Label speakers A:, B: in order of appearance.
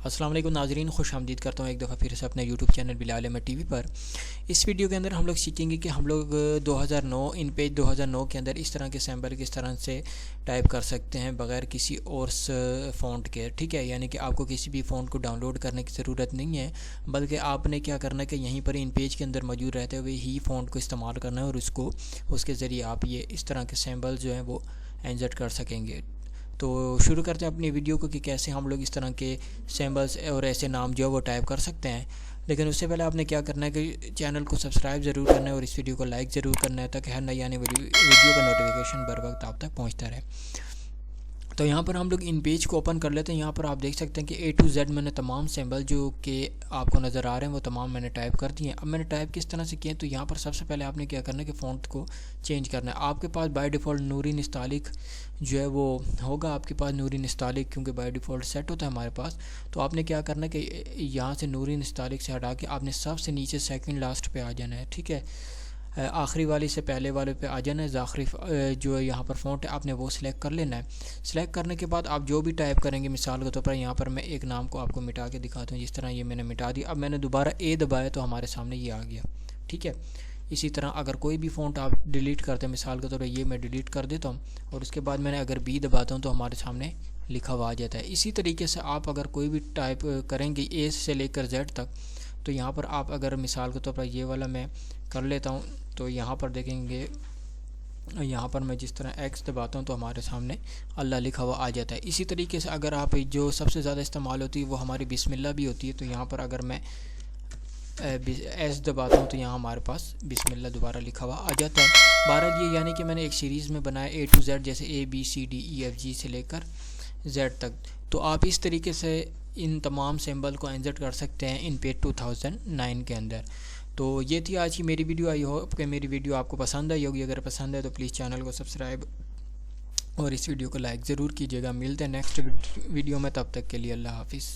A: अस्सलाम वालेकुम नाजरीन, खुश आमदीद करता हूँ एक दफ़ा फिर से अपने YouTube channel Bilal Ahmad TV पर। इस वीडियो के अंदर हम लोग सीखेंगे कि हम लोग 2009 इन पेज 2009 के अंदर इस तरह के सैम्पल किस तरह से टाइप कर सकते हैं बग़ैर किसी और फ़ॉन्ट के। ठीक है, यानी कि आपको किसी भी फ़ॉन्ट को डाउनलोड करने की ज़रूरत नहीं है, बल्कि आपने क्या करना है कि यहीं पर इन पेज के अंदर मौजूद रहते हुए ही फ़ॉन्ट को इस्तेमाल करना है और उसके ज़रिए आप ये इस तरह के सैम्पल जो हैं वो इंसर्ट कर सकेंगे। तो शुरू करते हैं अपनी वीडियो को कि कैसे हम लोग इस तरह के सिंबल्स और ऐसे नाम जो है वो टाइप कर सकते हैं। लेकिन उससे पहले आपने क्या करना है कि चैनल को सब्सक्राइब ज़रूर करना है और इस वीडियो को लाइक ज़रूर करना है ताकि हर नई आने वाली वीडियो का नोटिफिकेशन बर वक्त आप तक पहुँचता रहे। तो यहाँ पर हम लोग इन पेज को ओपन कर लेते हैं। यहाँ पर आप देख सकते हैं कि A to Z मैंने तमाम सिंबल जो कि आपको नज़र आ रहे हैं वो तमाम मैंने टाइप कर दिए हैं। अब मैंने टाइप किस तरह से किए, तो यहाँ पर सबसे पहले आपने क्या करना है कि फ़ॉन्ट को चेंज करना है। आपके पास बाय डिफ़ॉल्ट नूरी निस्तालिक जो है वो होगा, आपके पास नूरी निस्तालिक क्योंकि बाय डिफ़ॉल्ट सेट होता है हमारे पास। तो आपने क्या करना है कि यहाँ से नूरी निस्तालिक से हटा के आपने सबसे नीचे सेकेंड लास्ट पे आ जाना है। ठीक है, आखिरी वाले से पहले वाले पे आ जाना है। आखिरी जो यहाँ पर फ़ॉन्ट है आपने वो सिलेक्ट कर लेना है। सिलेक्ट करने के बाद आप जो भी टाइप करेंगे, मिसाल के तौर पर यहाँ पर मैं एक नाम को आपको मिटा के दिखाता हूँ। जिस तरह ये मैंने मिटा दिया, अब मैंने दोबारा A दबाया तो हमारे सामने ये आ गया। ठीक है, इसी तरह अगर कोई भी फ़ॉन्ट आप डिलीट करते हैं, मिसाल के तौर पर ये मैं डिलीट कर देता हूँ और उसके बाद मैंने अगर B दबाता हूँ तो हमारे सामने लिखा हुआ आ जाता है। इसी तरीके से आप अगर कोई भी टाइप करेंगे A से लेकर Z तक, तो यहाँ पर आप अगर मिसाल के तौर पर ये वाला मैं कर लेता हूँ तो यहाँ पर देखेंगे, यहाँ पर मैं जिस तरह X दबाता हूँ तो हमारे सामने अल्लाह लिखा हुआ आ जाता है। इसी तरीके से अगर आप जो सबसे ज़्यादा इस्तेमाल होती है वो हमारी बिस्मिल्लाह भी होती है, तो यहाँ पर अगर मैं S दबाता हूँ तो यहाँ हमारे पास बिस्मिल्लाह दोबारा लिखा हुआ आ जाता है। बहरहाल ये यानी कि मैंने एक सीरीज़ में बनाया A to Z, जैसे A B C D E F G से लेकर Z तक। तो आप इस तरीके से इन तमाम सिंबल को इंसर्ट कर सकते हैं इन पेज 2009 के अंदर। तो ये थी आज की मेरी वीडियो। आई होप कि मेरी वीडियो आपको पसंद आई होगी। अगर पसंद है तो प्लीज़ चैनल को सब्सक्राइब और इस वीडियो को लाइक ज़रूर कीजिएगा। मिलते हैं नेक्स्ट वीडियो में, तब तक के लिए अल्लाह हाफिज़।